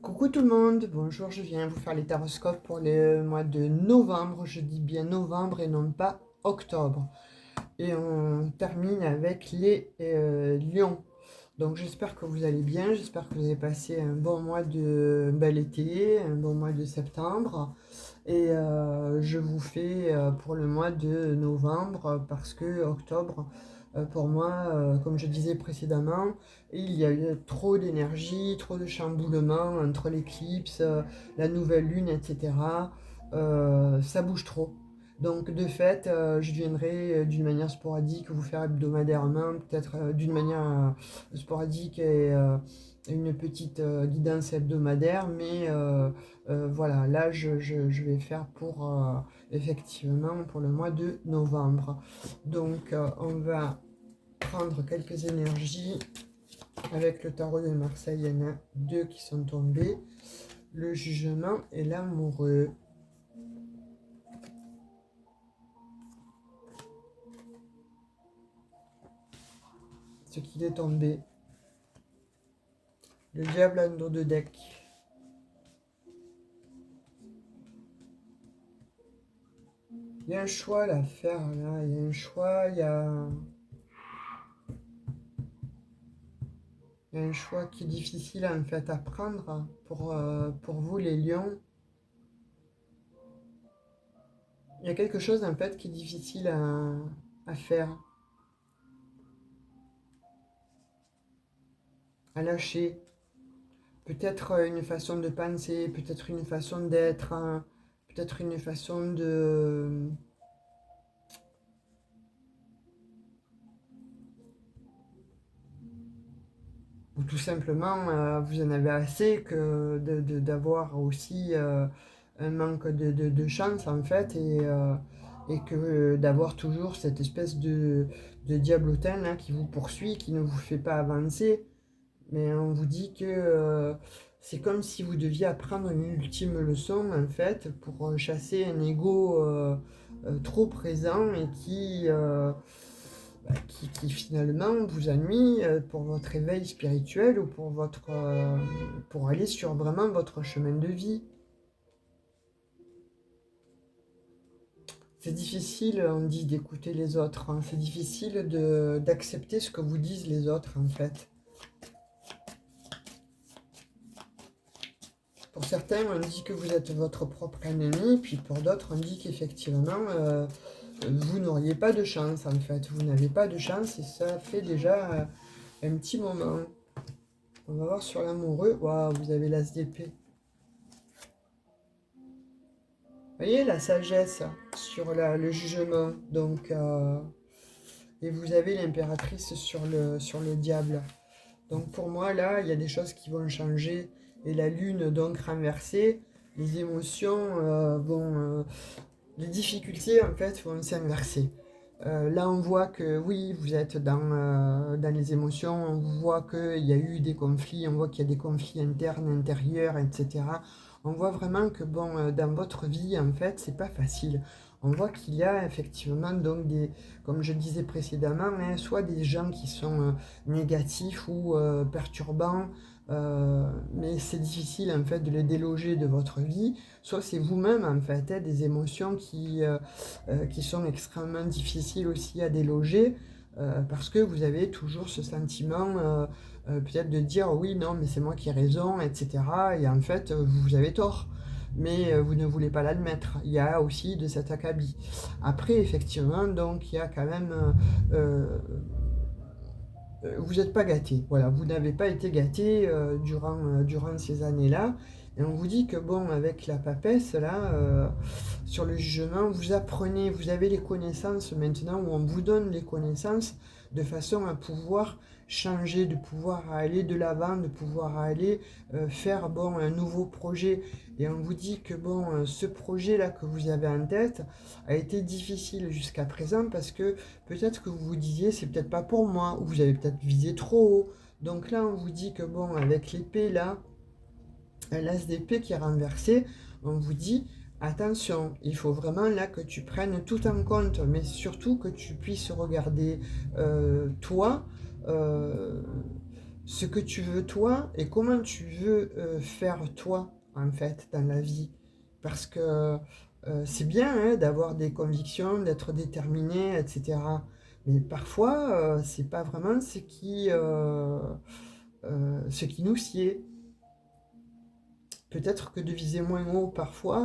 Coucou tout le monde, bonjour, je viens vous faire les taroscopes pour le mois de novembre, je dis bien novembre et non pas octobre. Et on termine avec les lions. Donc j'espère que vous allez bien, j'espère que vous avez passé un bon mois de bel été, un bon mois de septembre. Et je vous fais pour le mois de novembre parce que octobre, pour moi, comme je disais précédemment, il y a eu trop d'énergie, trop de chamboulements entre l'éclipse, la nouvelle lune, etc. Ça bouge trop. Donc de fait, je viendrai d'une manière sporadique vous faire hebdomadairement, peut-être d'une manière sporadique et une petite guidance hebdomadaire, mais voilà, là je vais faire pour effectivement pour le mois de novembre. Donc on va prendre quelques énergies avec le tarot de Marseille. Il y en a deux qui sont tombés, le jugement et l'amoureux. Ce qui est tombé, le diable en dos de deck. Il y a un choix à faire là, il y a un choix, il y a un choix qui est difficile en fait à prendre pour vous les lions. Il y a quelque chose en fait qui est difficile à faire, à lâcher. Peut-être une façon de penser, peut-être une façon d'être, hein, peut-être une façon de... Ou tout simplement, vous en avez assez que d'avoir aussi un manque de chance en fait et que d'avoir toujours cette espèce de diablotin là, qui vous poursuit, qui ne vous fait pas avancer. Mais on vous dit que c'est comme si vous deviez apprendre une ultime leçon en fait pour chasser un ego trop présent et qui finalement vous ennuie pour votre éveil spirituel ou pour pour aller sur vraiment votre chemin de vie. C'est difficile, on dit, d'écouter les autres, hein. C'est difficile d'accepter ce que vous disent les autres en fait. Pour certains, on dit que vous êtes votre propre ennemi, puis pour d'autres, on dit qu'effectivement, vous n'auriez pas de chance, en fait. Vous n'avez pas de chance, et ça fait déjà un petit moment. On va voir sur l'amoureux. Waouh, vous avez l'as d'épée. Vous voyez, la sagesse sur le jugement. Donc, et vous avez l'impératrice sur le diable. Donc pour moi, là, il y a des choses qui vont changer. Et la lune, donc, renversée, les émotions les difficultés, en fait, vont s'inverser. Là, on voit que, oui, vous êtes dans les émotions, on voit qu'il y a eu des conflits, on voit qu'il y a des conflits internes, intérieurs, etc. On voit vraiment que, bon, dans votre vie, en fait, c'est pas facile. On voit qu'il y a effectivement, donc, comme je disais précédemment, hein, soit des gens qui sont négatifs ou perturbants, mais c'est difficile, en fait, de les déloger de votre vie, soit c'est vous-même, en fait, hein, des émotions qui sont extrêmement difficiles aussi à déloger, parce que vous avez toujours ce sentiment peut-être de dire oui, non, mais c'est moi qui ai raison, etc. Et en fait, vous avez tort, mais vous ne voulez pas l'admettre. Il y a aussi de cet acabit. Après, effectivement, donc, il y a quand même... vous n'êtes pas gâté, voilà, vous n'avez pas été gâté durant ces années-là. Et on vous dit que bon, avec la papesse, là, sur le jugement, vous apprenez, vous avez les connaissances maintenant, où on vous donne les connaissances de façon à pouvoir changer, de pouvoir aller de l'avant, de pouvoir aller faire bon, un nouveau projet. Et on vous dit que bon, ce projet-là que vous avez en tête a été difficile jusqu'à présent parce que peut-être que vous vous disiez c'est peut-être pas pour moi, ou vous avez peut-être visé trop haut. Donc là, on vous dit que bon, avec l'épée là, l'as d'épée qui est renversé, on vous dit attention, il faut vraiment là que tu prennes tout en compte, mais surtout que tu puisses regarder toi, euh, ce que tu veux toi et comment tu veux faire toi, en fait, dans la vie. Parce que c'est bien hein, d'avoir des convictions, d'être déterminé, etc. Mais parfois, c'est pas vraiment ce qui nous sied. Peut-être que de viser moins haut, parfois,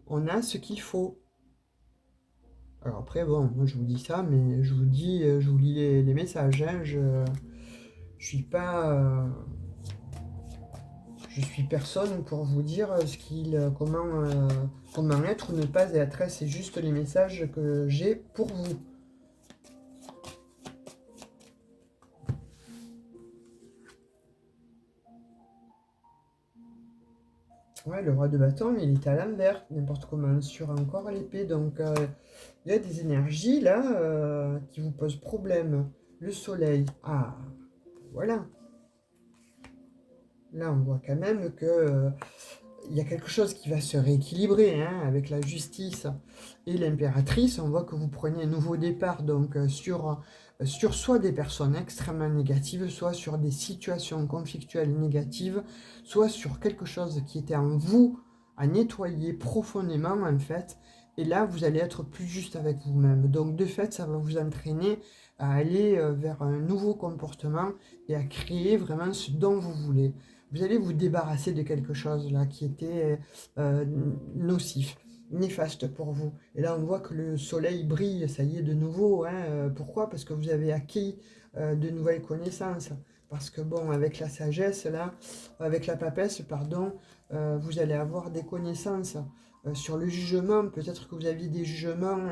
on a ce qu'il faut. Alors après, bon, moi je vous dis ça, mais je vous dis, je vous lis les messages, hein, je suis pas, je suis personne pour vous dire comment être ou ne pas être. C'est juste les messages que j'ai pour vous. Ouais, le roi de bâton, il est à l'envers, n'importe comment, sur encore l'épée. Donc, il y a des énergies là qui vous posent problème. Le soleil, ah, voilà. Là, on voit quand même que il y a quelque chose qui va se rééquilibrer hein, avec la justice et l'impératrice. On voit que vous prenez un nouveau départ donc sur soit des personnes extrêmement négatives, soit sur des situations conflictuelles négatives, soit sur quelque chose qui était en vous à nettoyer profondément en fait. Et là, vous allez être plus juste avec vous-même. Donc de fait, ça va vous entraîner à aller vers un nouveau comportement et à créer vraiment ce dont vous voulez. Vous allez vous débarrasser de quelque chose là qui était nocif, néfaste pour vous. Et là, on voit que le soleil brille, ça y est, de nouveau. Hein. Pourquoi? Parce que vous avez acquis de nouvelles connaissances. Parce que bon, avec la sagesse, là, avec la papesse, pardon, vous allez avoir des connaissances sur le jugement. Peut-être que vous aviez des jugements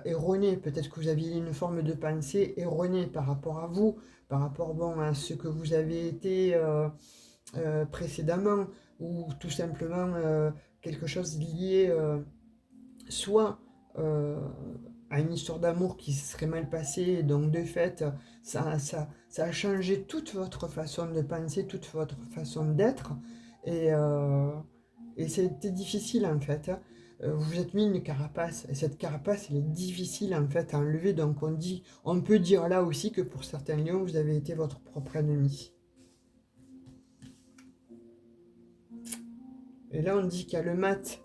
erronés. Peut-être que vous aviez une forme de pensée erronée par rapport à vous, par rapport bon, à ce que vous avez été précédemment, ou tout simplement quelque chose lié soit euh, à une histoire d'amour qui se serait mal passée, donc de fait, ça a changé toute votre façon de penser, toute votre façon d'être, et, euh, et c'était difficile en fait. Hein. Vous vous êtes mis une carapace, et cette carapace, elle est difficile en fait à enlever, donc on peut dire là aussi que pour certains lions, vous avez été votre propre ennemi. Et là, on dit qu'il y a le mat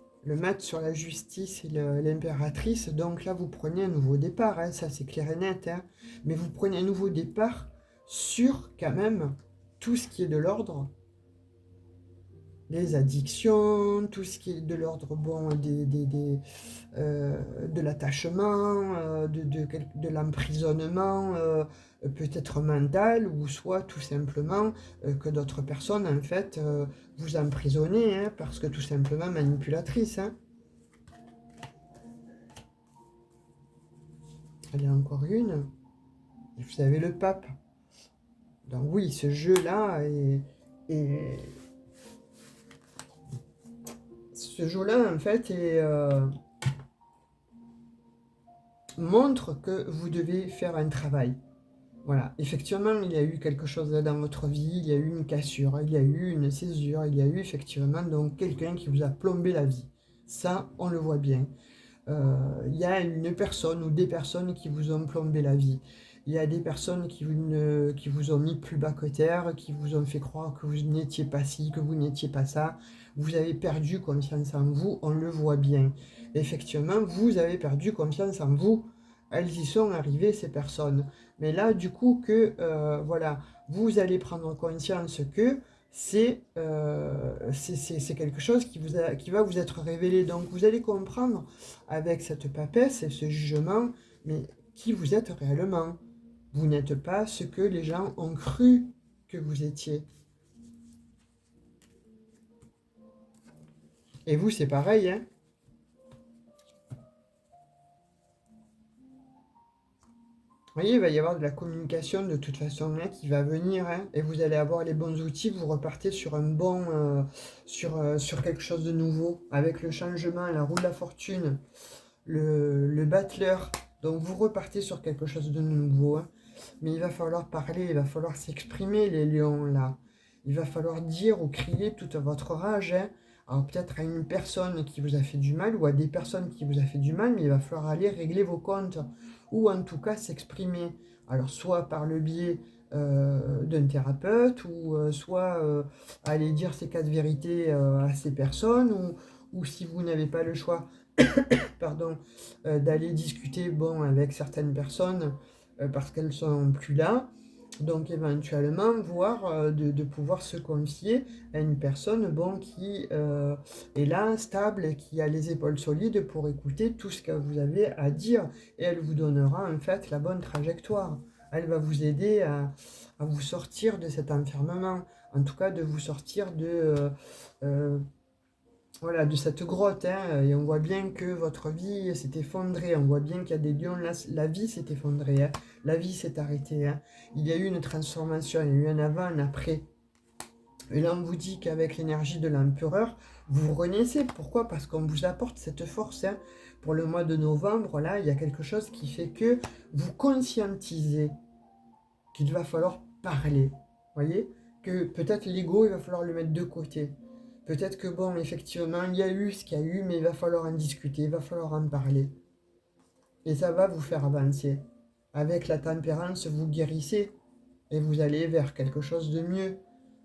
sur la justice et l'impératrice. Donc là, vous prenez un nouveau départ, hein, ça c'est clair et net. Hein. Mais vous prenez un nouveau départ sur quand même tout ce qui est de l'ordre, les addictions, tout ce qui est de l'ordre bon, de l'attachement, de l'emprisonnement, peut-être mental, ou soit tout simplement que d'autres personnes, en fait, vous emprisonnez, hein, parce que tout simplement manipulatrice. Hein. Il y en a encore une. Vous avez le pape. Donc oui, ce jeu-là est- ce jeu-là, en fait, montre que vous devez faire un travail. Voilà, effectivement, il y a eu quelque chose dans votre vie, il y a eu une cassure, il y a eu une césure, il y a eu effectivement donc quelqu'un qui vous a plombé la vie. Ça, on le voit bien. Il y a une personne ou des personnes qui vous ont plombé la vie. Il y a des personnes qui vous ont mis plus bas que terre, qui vous ont fait croire que vous n'étiez pas ci, que vous n'étiez pas ça. Vous avez perdu confiance en vous, on le voit bien. Effectivement, vous avez perdu confiance en vous. Elles y sont arrivées, ces personnes. Mais là, du coup, voilà, vous allez prendre conscience que c'est quelque chose qui va vous être révélé. Donc, vous allez comprendre avec cette papesse et ce jugement, mais qui vous êtes réellement. Vous n'êtes pas ce que les gens ont cru que vous étiez. Et vous, c'est pareil, hein. Vous voyez, il va y avoir de la communication de toute façon hein, qui va venir, hein, et vous allez avoir les bons outils, vous repartez sur sur quelque chose de nouveau, avec le changement, la roue de la fortune, le battleur. Donc vous repartez sur quelque chose de nouveau, hein. Mais il va falloir parler, il va falloir s'exprimer, les lions, là. Il va falloir dire ou crier toute votre rage, hein. Alors peut-être à une personne qui vous a fait du mal ou à des personnes qui vous a fait du mal, mais il va falloir aller régler vos comptes ou en tout cas s'exprimer. Alors soit par le biais d'un thérapeute, ou soit aller dire ces quatre vérités à ces personnes, ou si vous n'avez pas le choix, pardon, d'aller discuter bon, avec certaines personnes parce qu'elles sont plus là. Donc éventuellement, voir de pouvoir se confier à une personne bon, qui est là, stable, qui a les épaules solides pour écouter tout ce que vous avez à dire. Et elle vous donnera en fait la bonne trajectoire. Elle va vous aider à vous sortir de cet enfermement. En tout cas, de vous sortir euh, voilà, de cette grotte, hein, et on voit bien que votre vie s'est effondrée, on voit bien qu'il y a des lions, la vie s'est effondrée, hein, la vie s'est arrêtée, hein. Il y a eu une transformation, il y a eu un avant, un après. Et là, on vous dit qu'avec l'énergie de l'empereur, vous renaissez. Pourquoi? Parce qu'on vous apporte cette force, hein. Pour le mois de novembre, là, il y a quelque chose qui fait que vous conscientisez qu'il va falloir parler. Voyez? Que peut-être l'ego, il va falloir le mettre de côté. Peut-être que bon, effectivement, il y a eu ce qu'il y a eu, mais il va falloir en discuter, il va falloir en parler. Et ça va vous faire avancer. Avec la tempérance, vous guérissez et vous allez vers quelque chose de mieux.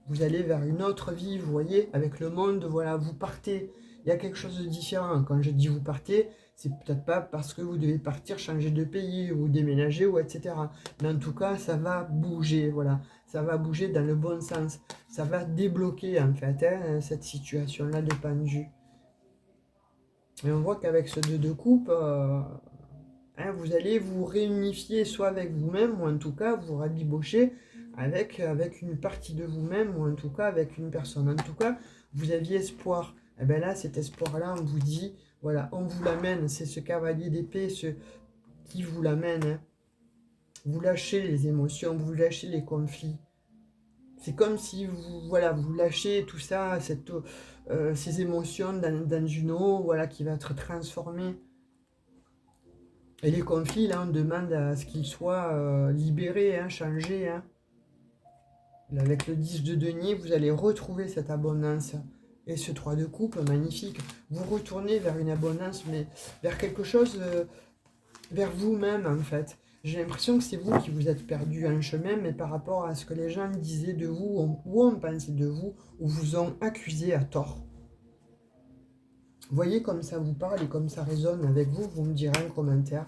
Vous allez vers une autre vie, vous voyez, avec le monde, voilà, vous partez. Il y a quelque chose de différent. Quand je dis vous partez, c'est peut-être pas parce que vous devez partir, changer de pays ou déménager ou etc. Mais en tout cas, ça va bouger, voilà. Ça va bouger dans le bon sens. Ça va débloquer en fait hein, cette situation-là de pendu. Et on voit qu'avec ce 2 de coupe, hein, vous allez vous réunifier soit avec vous-même ou en tout cas vous rabibocher avec une partie de vous-même ou en tout cas avec une personne. En tout cas, vous aviez espoir. Et bien là, cet espoir-là, on vous dit, voilà, on vous l'amène. C'est ce cavalier d'épée qui vous l'amène. Hein. Vous lâchez les émotions, vous lâchez les conflits. C'est comme si vous, voilà, vous lâchez tout ça, ces émotions dans une eau voilà, qui va être transformée. Et les conflits, là, on demande à ce qu'ils soient libérés, hein, changés. Hein. Là, avec le 10 de denier, vous allez retrouver cette abondance. Et ce 3 de coupe, magnifique. Vous retournez vers une abondance, mais vers quelque chose, vers vous-même, en fait. J'ai l'impression que c'est vous qui vous êtes perdu en chemin, mais par rapport à ce que les gens disaient de vous, ou ont pensé de vous, ou vous ont accusé à tort. Voyez comme ça vous parle et comme ça résonne avec vous, vous me direz en commentaire.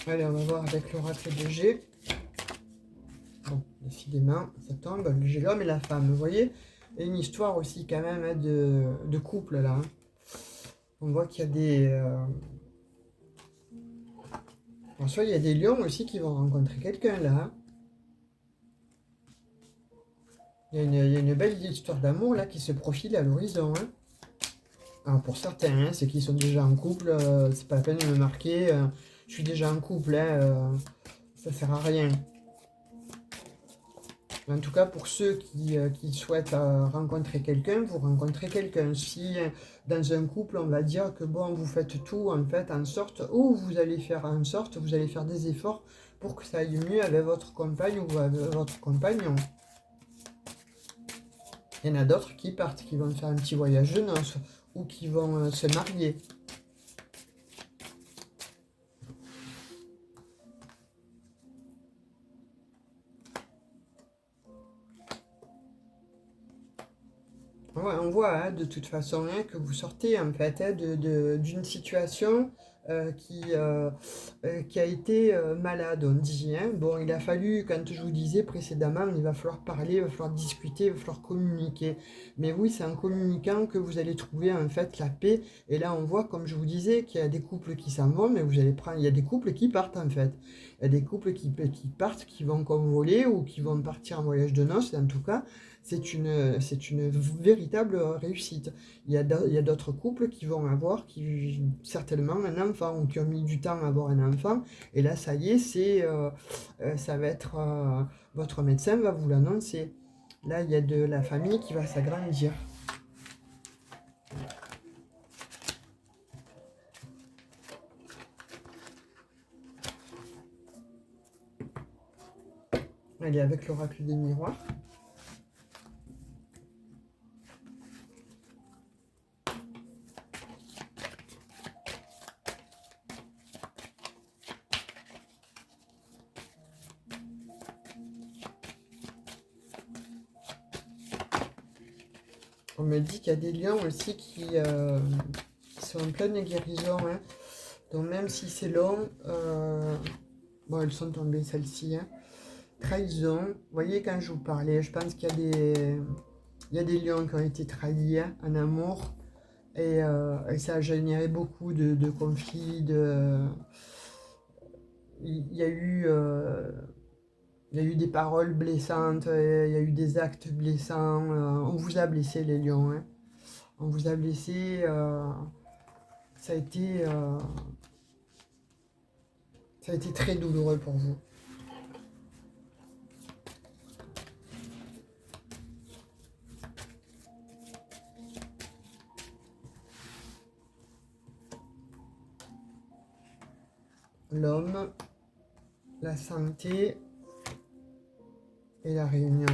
Allez, on va voir avec l'oracle de G. Bon, décidément, ça tombe. J'ai l'homme et la femme, vous voyez? Et une histoire aussi quand même hein, de couple là. Hein. On voit qu'il y a des... En soi, il y a des lions aussi qui vont rencontrer quelqu'un là. Hein. Il y a une belle histoire d'amour là qui se profile à l'horizon. Hein. Alors pour certains, hein, c'est qu'ils sont déjà en couple, c'est pas la peine de me marquer. Je suis déjà en couple, hein, ça sert à rien. En tout cas, pour ceux qui souhaitent rencontrer quelqu'un, vous rencontrez quelqu'un. Si dans un couple, on va dire que bon, vous faites tout en fait en sorte, ou vous allez faire en sorte, vous allez faire des efforts pour que ça aille mieux avec votre compagne ou avec votre compagnon. Il y en a d'autres qui partent, qui vont faire un petit voyage de noces, ou qui vont se marier. Ouais, on voit hein, de toute façon hein, que vous sortez en fait hein, d'une situation qui a été malade, on dit. Hein. Bon, il a fallu, quand je vous disais précédemment, il va falloir parler, il va falloir discuter, il va falloir communiquer. Mais oui, c'est en communiquant que vous allez trouver en fait la paix. Et là, on voit, comme je vous disais, qu'il y a des couples qui s'en vont, mais vous allez prendre, il y a des couples qui partent en fait. Il y a des couples qui partent, qui vont convoler ou qui vont partir en voyage de noces, en tout cas. C'est une véritable réussite. Il y a d'autres couples qui vont avoir certainement un enfant ou qui ont mis du temps à avoir un enfant. Et là, ça y est, ça va être... votre médecin va vous l'annoncer. Là, il y a de la famille qui va s'agrandir. Allez, avec l'oracle des miroirs. On me dit qu'il y a des lions aussi qui sont en pleine guérison. Hein. Donc même si c'est long, bon, elles sont tombées celles-ci. Hein. Trahison. Vous voyez, quand je vous parlais, je pense qu'il y a des lions qui ont été trahis hein, en amour. Et ça a généré beaucoup de conflits. Il y a eu... il y a eu des paroles blessantes, il y a eu des actes blessants. On vous a blessé, les lions. Hein. On vous a blessé. Ça a été, euh, ça a été très douloureux pour vous. L'homme, la santé et la réunion.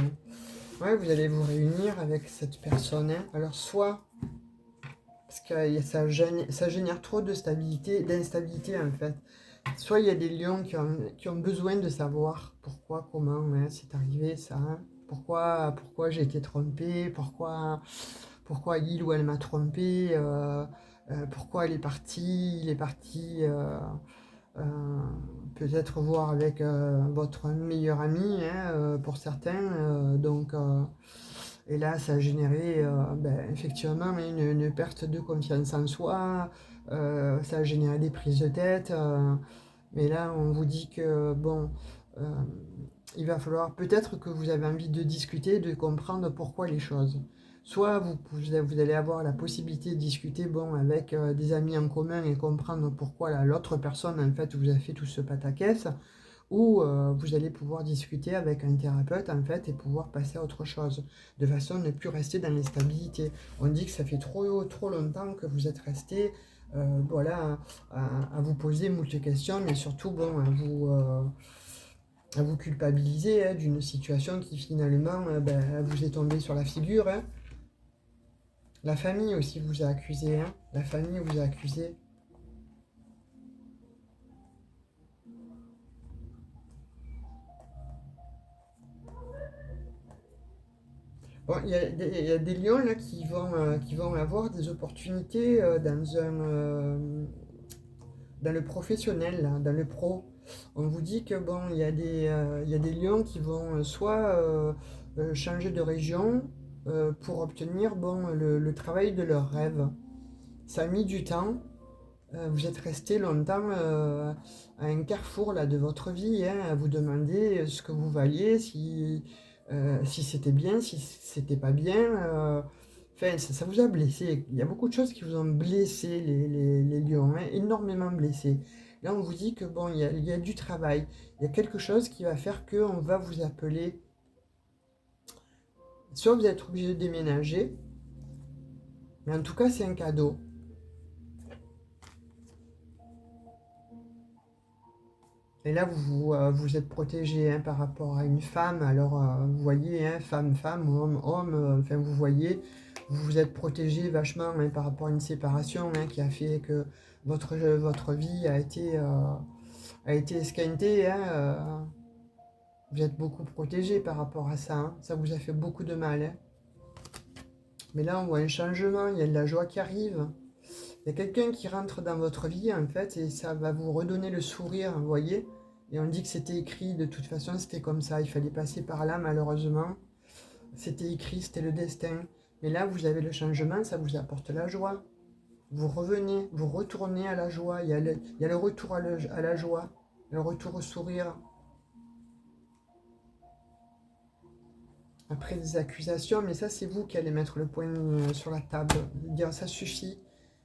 Ouais, vous allez vous réunir avec cette personne. Hein. Alors, soit parce que ça génère trop de stabilité, d'instabilité en fait. Soit il y a des lions qui ont besoin de savoir pourquoi, comment hein, c'est arrivé ça. Hein. Pourquoi j'ai été trompée, pourquoi il ou elle m'a trompée, pourquoi il est parti euh, peut-être voir avec votre meilleur ami hein, pour certains. Et là, ça a généré effectivement une perte de confiance en soi, ça a généré des prises de tête. Mais là, on vous dit que, bon, euh, il va falloir peut-être que vous avez envie de discuter, de comprendre pourquoi les choses. Soit vous allez avoir la possibilité de discuter bon, avec des amis en commun et comprendre pourquoi l'autre personne, en fait, vous a fait tout ce pataquès, ou vous allez pouvoir discuter avec un thérapeute, en fait, et pouvoir passer à autre chose, de façon à ne plus rester dans l'instabilité. On dit que ça fait trop longtemps que vous êtes resté voilà, à vous poser moult questions, mais surtout bon, à vous culpabiliser hein, d'une situation qui finalement vous est tombée sur la figure. Hein. La famille aussi vous a accusé. Hein. La famille vous a accusé. Bon, il y a des lions là qui vont avoir des opportunités dans le professionnel, là, dans le pro. On vous dit que bon, il y a des lions qui vont soit changer de région pour obtenir bon, le travail de leur rêve. Ça a mis du temps. Vous êtes resté longtemps à un carrefour là, de votre vie, hein, à vous demander ce que vous valiez, si c'était bien, si c'était pas bien. Enfin, ça vous a blessé. Il y a beaucoup de choses qui vous ont blessé, les lions, hein, énormément blessé. Là, on vous dit que bon, il y a du travail. Il y a quelque chose qui va faire qu'on va vous appeler. Soit vous êtes obligé de déménager, mais en tout cas, c'est un cadeau. Et là, vous êtes protégé hein, par rapport à une femme. Alors, vous voyez, hein, femme, homme, enfin, vous voyez, vous vous êtes protégé vachement hein, par rapport à une séparation hein, qui a fait que votre vie a été esquintée. Hein, vous êtes beaucoup protégé par rapport à ça. Hein. Ça vous a fait beaucoup de mal. Hein. Mais là, on voit un changement. Il y a de la joie qui arrive. Il y a quelqu'un qui rentre dans votre vie, en fait, et ça va vous redonner le sourire, vous voyez. Et on dit que c'était écrit, de toute façon, c'était comme ça. Il fallait passer par là, malheureusement. C'était écrit, c'était le destin. Mais là, vous avez le changement, ça vous apporte la joie. Vous revenez, vous retournez à la joie. Il y a le retour à la joie, le retour au sourire. Après des accusations, mais ça, c'est vous qui allez mettre le point sur la table. Dire ça suffit.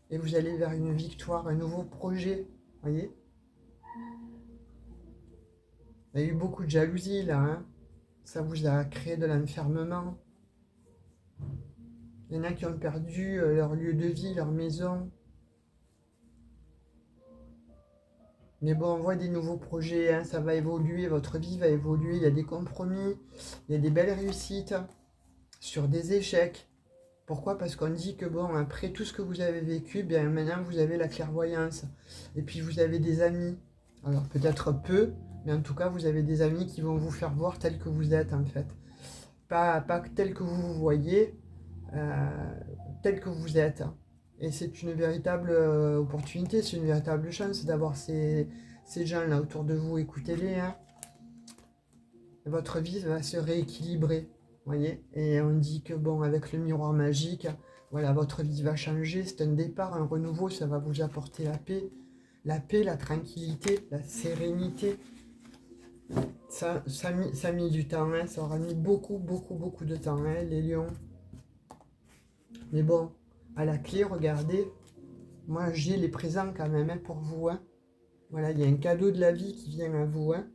Et vous allez vers une victoire, un nouveau projet. Voyez. Il y a eu beaucoup de jalousie là. Hein. Ça vous a créé de l'enfermement. Il y en a qui ont perdu leur lieu de vie, leur maison. Mais bon, on voit des nouveaux projets, hein, ça va évoluer, votre vie va évoluer, il y a des compromis, il y a des belles réussites sur des échecs. Pourquoi? Parce qu'on dit que bon, après tout ce que vous avez vécu, bien maintenant vous avez la clairvoyance. Et puis vous avez des amis. Alors peut-être peu, mais en tout cas vous avez des amis qui vont vous faire voir tel que vous êtes en fait. Pas tel que vous vous voyez, tel que vous êtes. Et c'est une véritable opportunité, c'est une véritable chance d'avoir ces gens-là autour de vous. Écoutez-les, hein. Votre vie va se rééquilibrer, voyez. Et on dit que bon, avec le miroir magique, voilà, votre vie va changer. C'est un départ, un renouveau, ça va vous apporter la paix, la tranquillité, la sérénité. Ça a mis du temps, hein. Ça aura mis beaucoup, beaucoup, beaucoup de temps, hein, les lions. Mais bon, à la clé, regardez, moi j'ai les présents quand même, hein, pour vous, hein. Voilà, il y a un cadeau de la vie qui vient à vous, hein.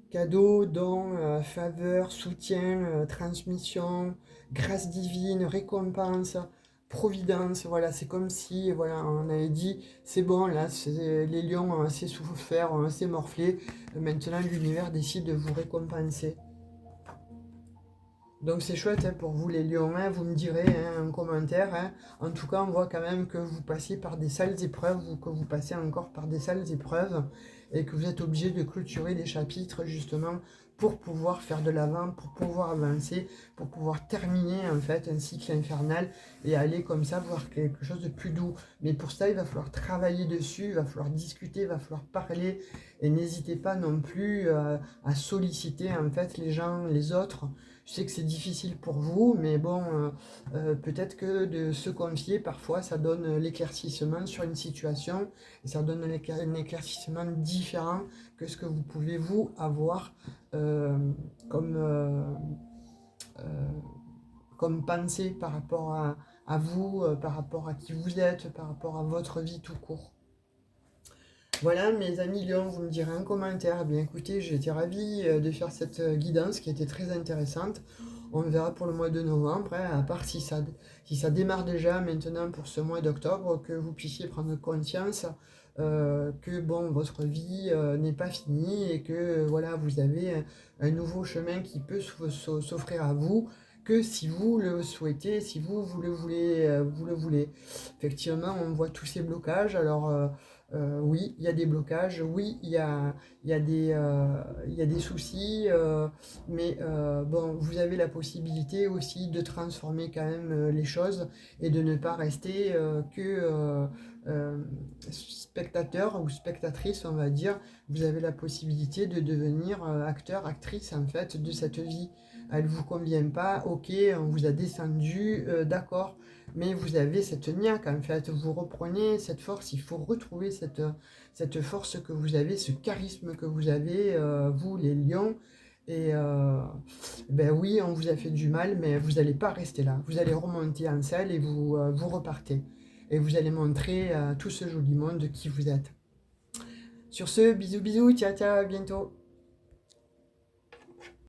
Cadeau, don, faveur, soutien, transmission, grâce divine, récompense, providence. Voilà, c'est comme si, voilà, on avait dit, c'est bon, là, les lions ont assez souffert, ont assez morflé. Maintenant, l'univers décide de vous récompenser. Donc c'est chouette, hein, pour vous les lions, hein, vous me direz, hein, en commentaire, hein. En tout cas, on voit quand même que vous passez par des sales épreuves ou que vous passez encore par des sales épreuves et que vous êtes obligé de clôturer des chapitres justement pour pouvoir faire de l'avant, pour pouvoir avancer, pour pouvoir terminer en fait un cycle infernal et aller comme ça voir quelque chose de plus doux. Mais pour ça, il va falloir travailler dessus, il va falloir discuter, il va falloir parler et n'hésitez pas non plus à solliciter en fait les gens, les autres. Je sais que c'est difficile pour vous, mais bon, peut-être que de se confier, parfois, ça donne l'éclaircissement sur une situation, et ça donne un éclaircissement différent que ce que vous pouvez, vous, avoir euh, comme, euh, euh, comme pensée par rapport à vous, par rapport à qui vous êtes, par rapport à votre vie tout court. Voilà, mes amis Lions, vous me direz en commentaire. Eh bien, écoutez, j'ai été ravie de faire cette guidance qui était très intéressante. On verra pour le mois de novembre, hein, à part si ça démarre déjà maintenant pour ce mois d'octobre, que vous puissiez prendre conscience que bon, votre vie n'est pas finie et que voilà, vous avez un nouveau chemin qui peut s'offrir à vous, que si vous le souhaitez, si vous le voulez, vous le voulez. Effectivement, on voit tous ces blocages. Alors, oui, il y a des blocages, oui, il y a des soucis, mais bon, vous avez la possibilité aussi de transformer quand même les choses et de ne pas rester spectateur ou spectatrice, on va dire. Vous avez la possibilité de devenir acteur, actrice en fait de cette vie. Elle ne vous convient pas, ok, on vous a descendu, d'accord, mais vous avez cette niaque en fait, vous reprenez cette force, il faut retrouver cette force que vous avez, ce charisme que vous avez, vous les lions, et ben oui, on vous a fait du mal, mais vous n'allez pas rester là, vous allez remonter en selle et vous repartez, et vous allez montrer à tout ce joli monde qui vous êtes. Sur ce, bisous bisous, ciao ciao, à bientôt.